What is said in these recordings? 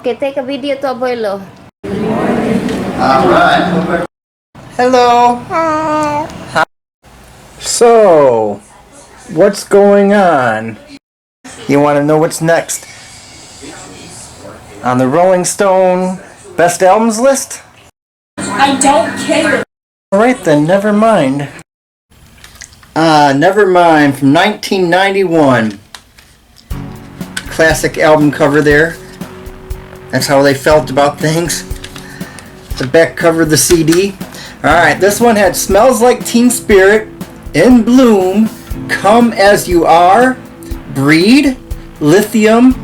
Okay, take a video to Abuelo. Alright. Hello. Hi. So, what's going on? You want to know what's next on the Rolling Stone Best Albums list? I don't care. Alright then, Nevermind. Nevermind from 1991. Classic album cover there. That's how they felt about things. The back cover of the CD. Alright, this one had Smells Like Teen Spirit, In Bloom, Come As You Are, Breed, Lithium,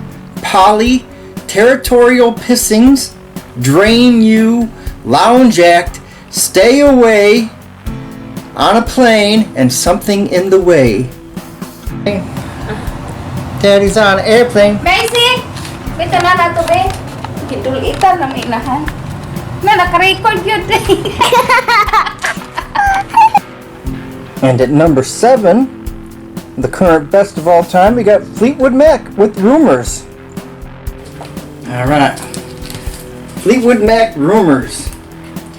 Polly, Territorial Pissings, Drain You, Lounge Act, Stay Away, On a Plane, and Something in the Way. Daddy's on an airplane. Basic! Bita na na to, be. Kidulitan na may inahan. Na, naka-record yun, And at number 7, the current best of all time, we got Fleetwood Mac with Rumours. Alright. Fleetwood Mac Rumours.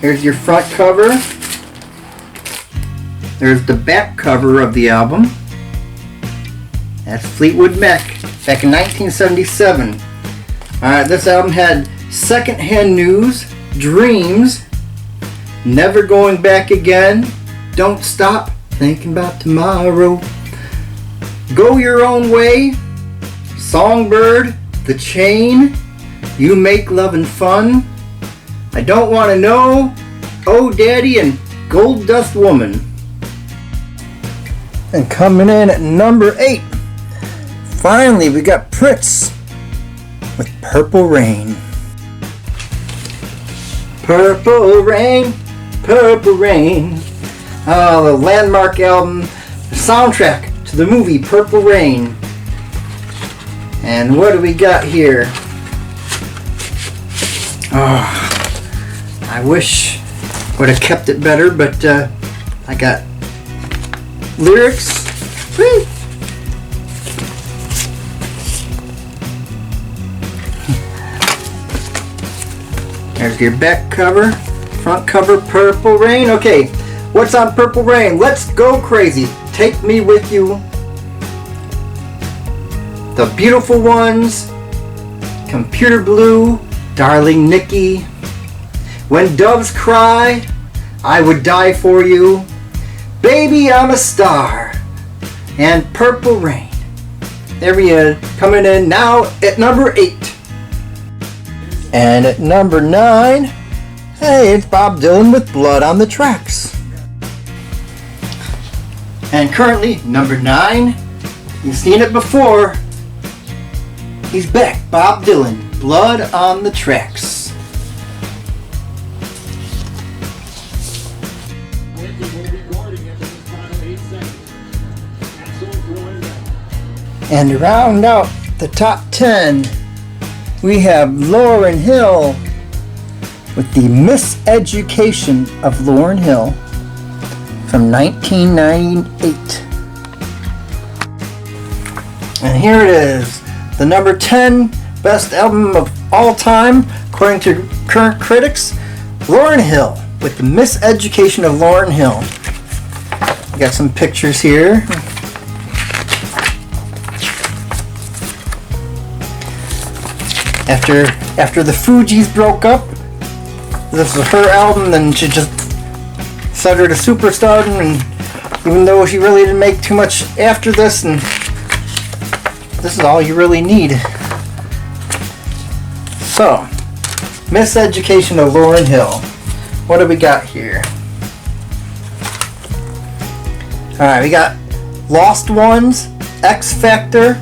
Here's your front cover. There's the back cover of the album. That's Fleetwood Mac back in 1977. Alright, this album had Secondhand News, Dreams, Never Going Back Again, Don't Stop Thinking About Tomorrow, Go Your Own Way, Songbird, The Chain, You Make Lovin' Fun, I Don't Want to Know, Oh Daddy, and Gold Dust Woman. And coming in at number 8, finally we got Prince with Purple Rain. Purple Rain, Purple Rain. Oh, the landmark album, the soundtrack to the movie Purple Rain. And what do we got here? Oh, I wish would have kept it better, but I got lyrics. Woo! There's your back cover, front cover, Purple Rain. Okay, what's on Purple Rain? Let's Go Crazy. Take Me With You. The Beautiful Ones, Computer Blue, Darling Nikki, When Doves Cry, I Would Die For You, Baby I'm a Star, and Purple Rain. There we are, coming in now at number 8. And at number 9, hey, it's Bob Dylan with Blood on the Tracks. And currently, number 9, you've seen it before. He's back, Bob Dylan, Blood on the Tracks. And to round out the top 10, we have Lauryn Hill with the Miseducation of Lauryn Hill from 1998. And here it is, the number 10 best album of all time, according to current critics, Lauryn Hill with the Miseducation of Lauryn Hill. We got some pictures here. After the Fugees broke up, this was her album, then she just set her to superstardom, and even though she really didn't make too much after this, and this is all you really need. So, Miseducation of Lauryn Hill. What do we got here? Alright, we got Lost Ones, X Factor,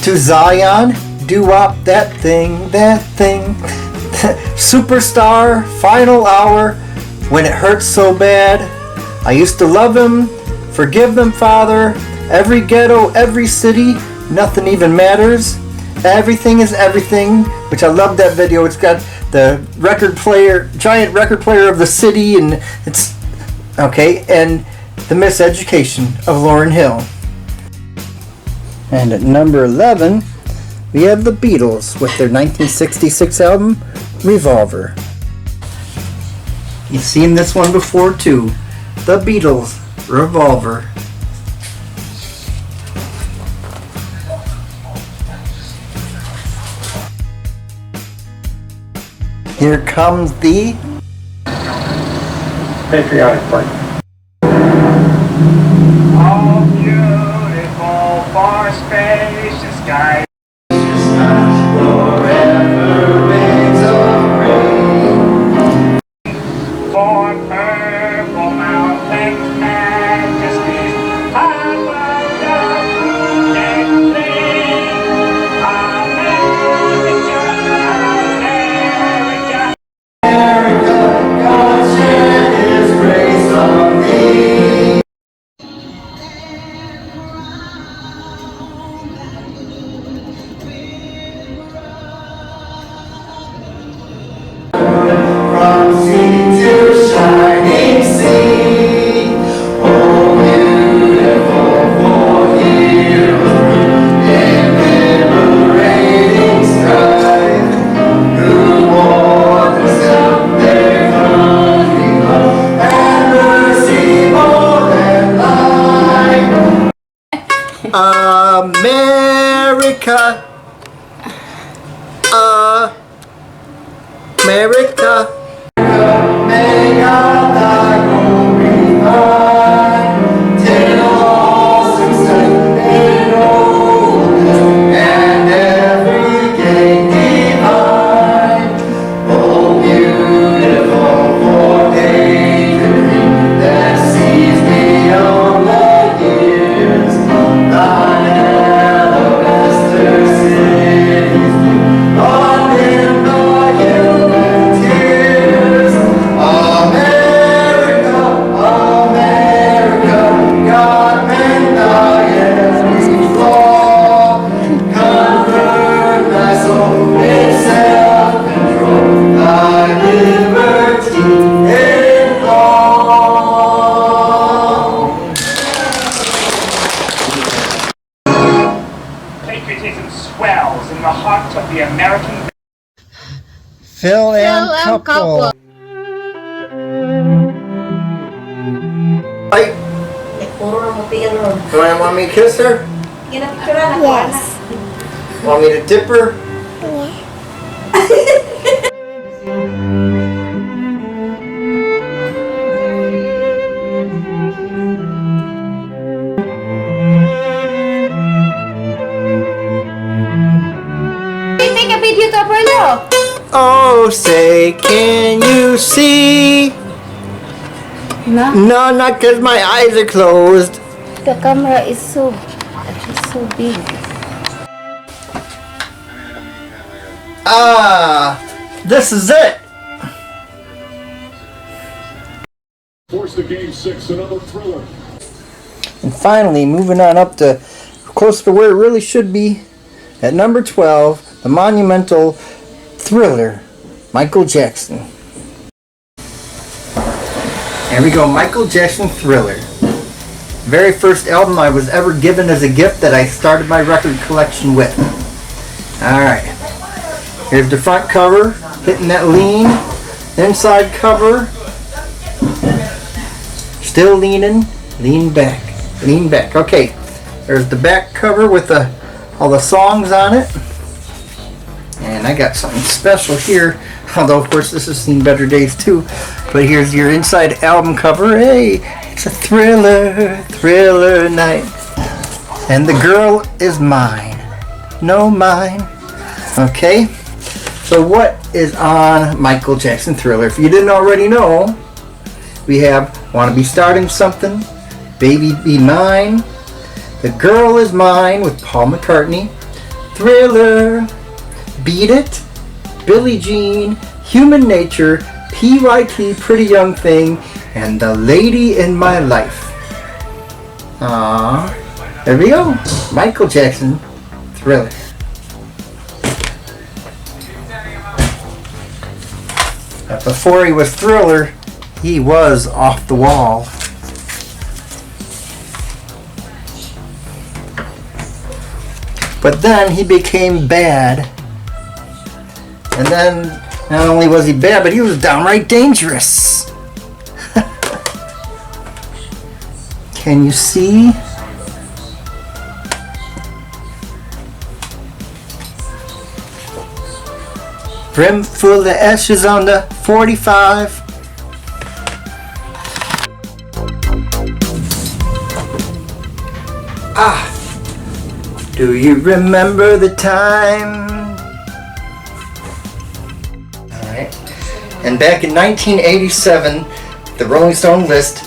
To Zion, Doo-Wop, That Thing, Superstar, Final Hour, When It Hurts So Bad, I Used to Love Him, Forgive Them Father, Every Ghetto, Every City, Nothing Even Matters, Everything Is Everything, which I love that video. It's got the record player, giant record player of the city, and it's okay, and The Miseducation of Lauryn Hill. And at number 11, we have the Beatles with their 1966 album, Revolver. You've seen this one before too. The Beatles, Revolver. Here comes the patriotic play. All beautiful far spacious skies. For purple mountains, majesties, above the project land. America, America. God shed His grace on thee. From sea to shining sea, oh beautiful for heroes in liberating strife, who wore themselves their country love and mercy more than life. America, America. May God thy glory find, till all success in holiness and every gain divine. Oh, beautiful for patriotry that sees beyond the years, thine alabaster cities on in the human tears. America, America, God mend thy every flaw, convert thy soul in self-control, thy liberty in law. Patriotism swells in the heart of the American Fil-Am couple. Ay, Puro mo piro. do you want me to kiss her? Ginapictura na ko na. Want me to dip her? Take a video to Apollo. Oh, say, can you see? No, No, not because my eyes are closed. the camera is so big. Ah, this is it. Force the game 6, another thriller. And finally, moving on up to close to where it really should be, at number 12, the monumental Thriller, Michael Jackson. There we go, Michael Jackson Thriller. Very first album I was ever given as a gift that I started my record collection with. Alright, here's the front cover, hitting that lean. Inside cover, still leaning, lean back. Lean back. Okay, there's the back cover with all the songs on it. And I got something special here. Although, of course, this has seen better days too. But here's your inside album cover. Hey, it's a thriller night. And the girl is mine. No, mine. Okay, so what is on Michael Jackson Thriller? If you didn't already know, we have Wanna Be Starting Something, Baby Be Mine, The Girl Is Mine with Paul McCartney, Thriller, Beat It, Billie Jean, Human Nature, PYT, Pretty Young Thing, and The Lady in My Life. Aww. There we go. Michael Jackson, Thriller. But before he was Thriller, he was Off the Wall. But then he became bad. And then not only was he bad, but he was downright dangerous. Can you see? Brim full of ashes on the 45. Do you remember the time? Alright. And back in 1987, the Rolling Stone list,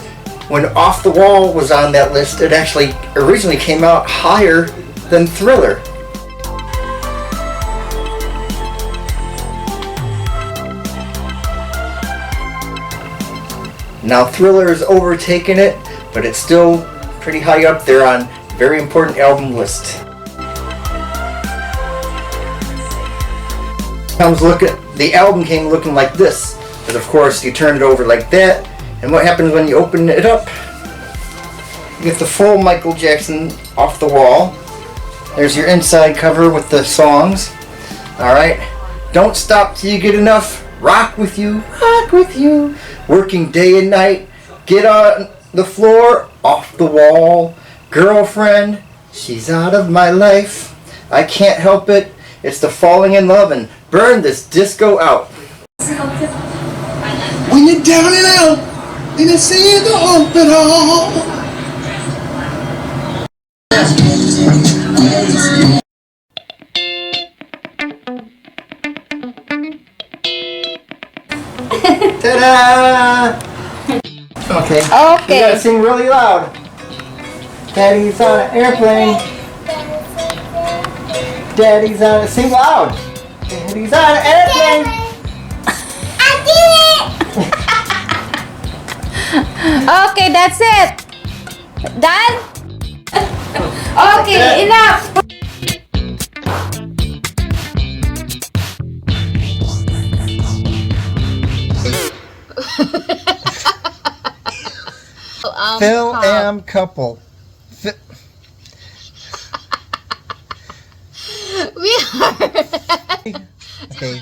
when Off the Wall was on that list, it actually originally came out higher than Thriller. Now Thriller has overtaken it, but it's still pretty high up there on very important album list. The album came looking like this, but of course you turn it over like that, and what happens when you open it up? You get the full Michael Jackson Off the Wall. There's your inside cover with the songs. Alright, Don't Stop Till You Get Enough, Rock With You, Working Day and Night, Get On the Floor, Off the Wall, Girlfriend, She's Out of My Life, I Can't Help It, It's the Falling in Love, and Burn This Disco Out. When you're down and out, and you see the hope it all. Ta-da! Okay. You gotta sing really loud. Daddy's on an airplane. Daddy's on a sing loud. Daddy's on an airplane. I did it! Okay, that's it. Done? Okay, enough. Fil-Am couple. We are. Okay,